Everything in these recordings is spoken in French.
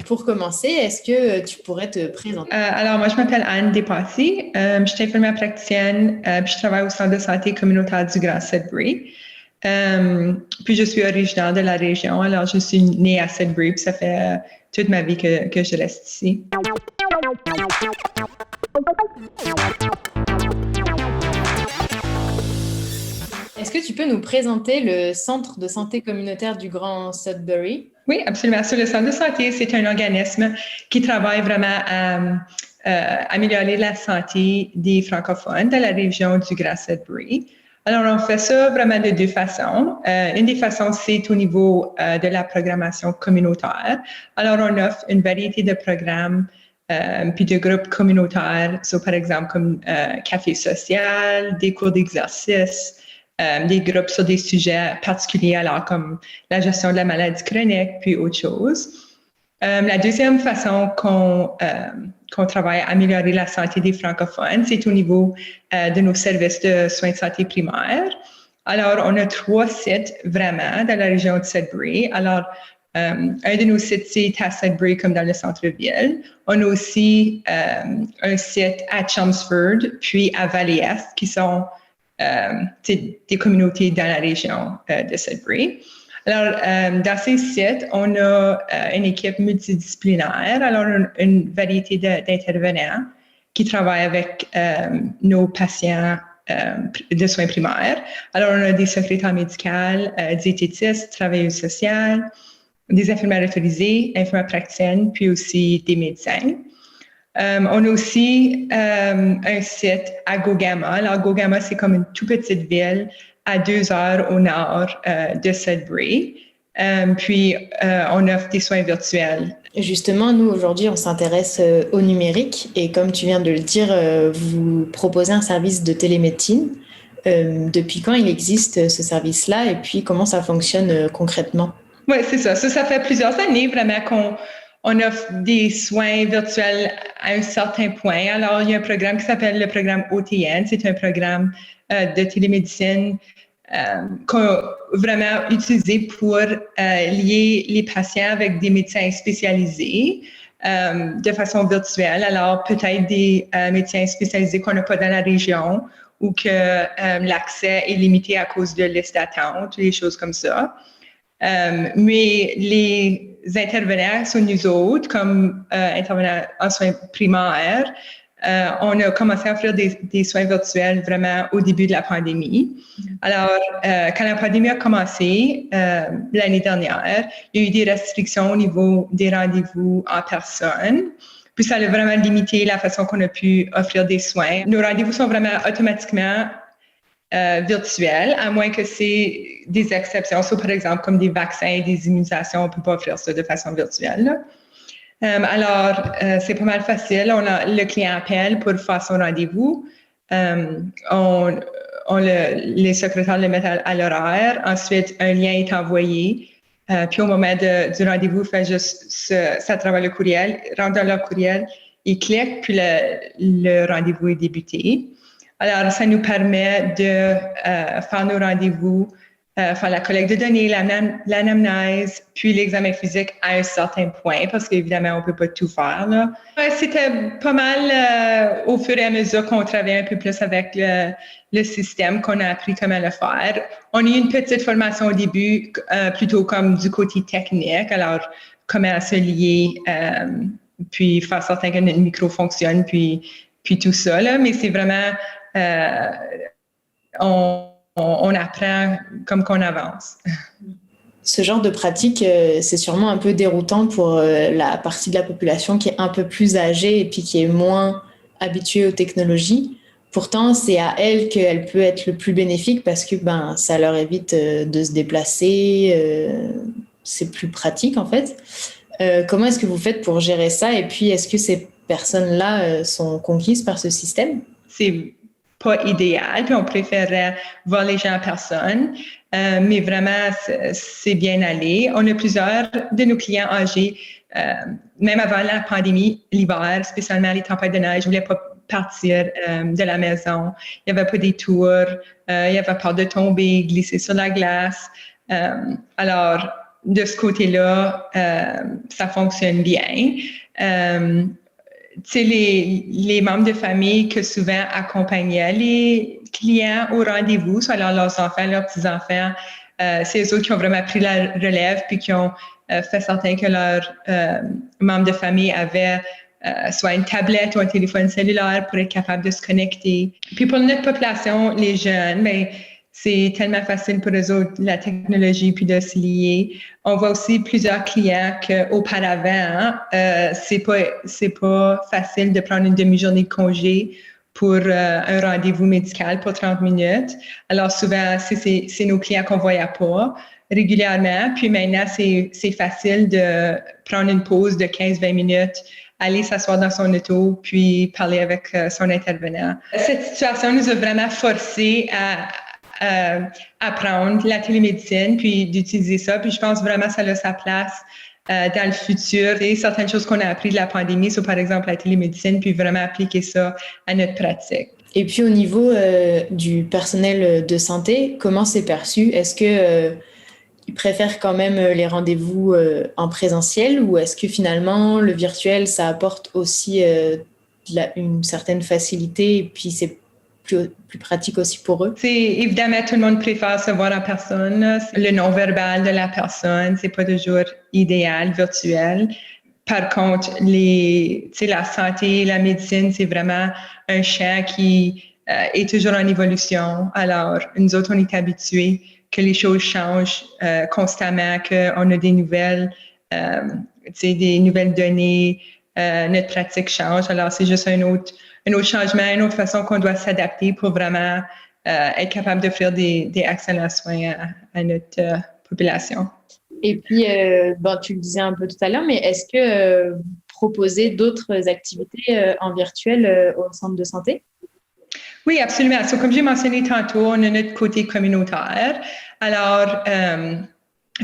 Pour commencer, est-ce que tu pourrais te présenter? Alors, moi, je m'appelle Anne Despatie. Je suis infirmière praticienne, puis je travaille au Centre de santé communautaire du Grand Sudbury. Puis, je suis originaire de la région. Alors, je suis née à Sudbury, puis ça fait toute ma vie que je reste ici. Est-ce que tu peux nous présenter le Centre de santé communautaire du Grand Sudbury? Oui, absolument. Le Centre de santé, c'est un organisme qui travaille vraiment à améliorer la santé des francophones de la région du Grand Sudbury. Alors, on fait ça vraiment de deux façons. Une des façons, c'est au niveau de la programmation communautaire. Alors, on offre une variété de programmes puis de groupes communautaires, par exemple comme café social, des cours d'exercice, des groupes sur des sujets particuliers, alors comme la gestion de la maladie chronique, puis autre chose. La deuxième façon qu'on travaille à améliorer la santé des francophones, c'est au niveau de nos services de soins de santé primaires. Alors, on a 3 sites vraiment dans la région de Sudbury. Alors, un de nos sites, c'est à Sudbury, comme dans le centre-ville. On a aussi un site à Chelmsford, puis à Valley-Est, qui sont des communautés dans la région de Sudbury. Alors, dans ces sites, on a une équipe multidisciplinaire, alors une variété d'intervenants qui travaillent avec nos patients de soins primaires. Alors, on a des secrétaires médicales, diététistes, travailleuses sociales, des infirmières autorisées, infirmières praticiennes, puis aussi des médecins. On a aussi un site à Gogama. Alors, Gogama, c'est comme une toute petite ville à 2 heures au nord de Sudbury. Puis, on offre des soins virtuels. Justement, nous, aujourd'hui, on s'intéresse au numérique. Et comme tu viens de le dire, vous proposez un service de télémédecine. Depuis quand il existe ce service-là et puis comment ça fonctionne concrètement? Oui, c'est ça. Ça fait plusieurs années vraiment qu'on offre des soins virtuels à un certain point. Alors, il y a un programme qui s'appelle le programme OTN. C'est un programme de télémédecine qu'on a vraiment utilisé pour lier les patients avec des médecins spécialisés de façon virtuelle. Alors, peut-être des médecins spécialisés qu'on n'a pas dans la région ou que l'accès est limité à cause de listes d'attente, des choses comme ça. Mais les intervenants sont nous autres, comme intervenants en soins primaires. On a commencé à offrir des soins virtuels vraiment au début de la pandémie. Alors, quand la pandémie a commencé l'année dernière, il y a eu des restrictions au niveau des rendez-vous en personne. Puis ça a vraiment limité la façon qu'on a pu offrir des soins. Nos rendez-vous sont vraiment automatiquement virtuel, à moins que c'est des exceptions. Par exemple, comme des vaccins et des immunisations, on ne peut pas offrir ça de façon virtuelle. Alors, c'est pas mal facile. Le client appelle pour faire son rendez-vous. Les secrétaires le mettent à l'horaire. Ensuite, un lien est envoyé. Puis au moment du rendez-vous, fait juste ça travaille le courriel, rentre dans leur courriel, ils cliquent, puis le rendez-vous est débuté. Alors, ça nous permet de faire nos rendez-vous, faire la collecte de données, l'anamnèse, puis l'examen physique à un certain point, parce qu'évidemment, on ne peut pas tout faire, là. C'était pas mal au fur et à mesure qu'on travaillait un peu plus avec le système, qu'on a appris comment le faire. On a eu une petite formation au début, plutôt comme du côté technique, alors comment se lier, puis faire certain que notre micro fonctionne, puis tout ça, là. Mais c'est vraiment... on apprend comme qu'on avance. Ce genre de pratique, c'est sûrement un peu déroutant pour la partie de la population qui est un peu plus âgée et puis qui est moins habituée aux technologies. Pourtant, c'est à elle qu'elle peut être le plus bénéfique parce que ça leur évite de se déplacer. C'est plus pratique, en fait. Comment est-ce que vous faites pour gérer ça? Et puis, est-ce que ces personnes-là sont conquises par ce système? C'est pas idéal, puis on préférerait voir les gens en personne. Mais vraiment, c'est bien allé. On a plusieurs de nos clients âgés, même avant la pandémie, l'hiver, spécialement les tempêtes de neige, ne voulaient pas partir de la maison. Il n'y avait pas des tours, il y avait peur de tomber, glisser sur la glace. Alors, de ce côté-là, ça fonctionne bien. Les membres de famille que souvent accompagnaient les clients au rendez-vous, soit leurs enfants, leurs petits-enfants, c'est eux autres qui ont vraiment pris la relève puis qui ont fait certain que leurs membres de famille avaient soit une tablette ou un téléphone cellulaire pour être capable de se connecter. Puis pour notre population, les jeunes, ben, c'est tellement facile pour eux autres, la technologie, puis de se lier. On voit aussi plusieurs clients qu'auparavant, c'est pas facile de prendre une demi-journée de congé pour un rendez-vous médical pour 30 minutes. Alors souvent, c'est nos clients qu'on ne voyait pas régulièrement. Puis maintenant, c'est facile de prendre une pause de 15-20 minutes, aller s'asseoir dans son auto, puis parler avec son intervenant. Cette situation nous a vraiment forcé à apprendre la télémédecine, puis d'utiliser ça. Puis je pense vraiment que ça a sa place dans le futur. Et certaines choses qu'on a apprises de la pandémie, c'est par exemple la télémédecine, puis vraiment appliquer ça à notre pratique. Et puis au niveau du personnel de santé, comment c'est perçu? Est-ce que ils préfèrent quand même les rendez-vous en présentiel ou est-ce que finalement le virtuel, ça apporte aussi une certaine facilité et puis c'est plus pratique aussi pour eux? Évidemment, tout le monde préfère se voir en personne. Le non-verbal de la personne, c'est pas toujours idéal, virtuel. Par contre, la santé, la médecine, c'est vraiment un champ qui est toujours en évolution. Alors, nous autres, on est habitués que les choses changent constamment, qu'on a des nouvelles, des nouvelles données, notre pratique change. Alors, c'est juste un autre changement, une autre façon qu'on doit s'adapter pour vraiment être capable d'offrir des excellents soins à notre population. Et puis, tu le disais un peu tout à l'heure, mais est-ce que vous proposez d'autres activités en virtuel au centre de santé? Oui, absolument. Comme j'ai mentionné tantôt, on a notre côté communautaire. Alors,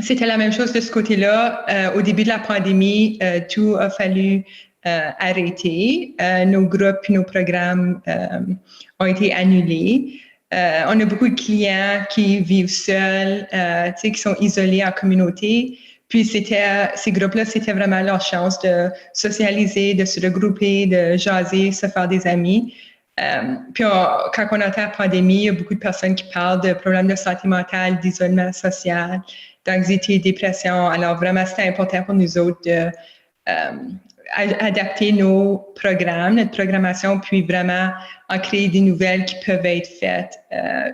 c'était la même chose de ce côté-là. Au début de la pandémie, tout a fallu arrêter. Nos groupes et nos programmes ont été annulés. On a beaucoup de clients qui vivent seuls, qui sont isolés en communauté. Puis ces groupes-là, c'était vraiment leur chance de socialiser, de se regrouper, de jaser, se faire des amis. Puis quand on entend la pandémie, il y a beaucoup de personnes qui parlent de problèmes de santé mentale, d'isolement social, d'anxiété, dépression. Alors vraiment, c'était important pour nous autres de adapter nos programmes, notre programmation, puis vraiment en créer des nouvelles qui peuvent être faites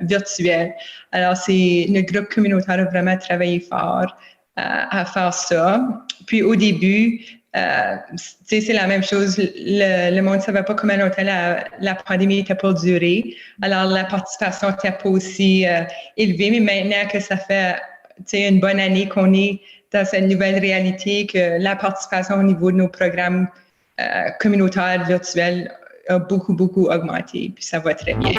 virtuelles. Alors, notre groupe communautaire a vraiment travaillé fort à faire ça. Puis au début, c'est la même chose. Le monde ne savait pas comment longtemps la pandémie était pour durer. Alors, la participation n'était pas aussi élevée. Mais maintenant que ça fait une bonne année qu'on est dans cette nouvelle réalité, que la participation au niveau de nos programmes communautaires virtuels a beaucoup, beaucoup augmenté. Puis ça va très bien.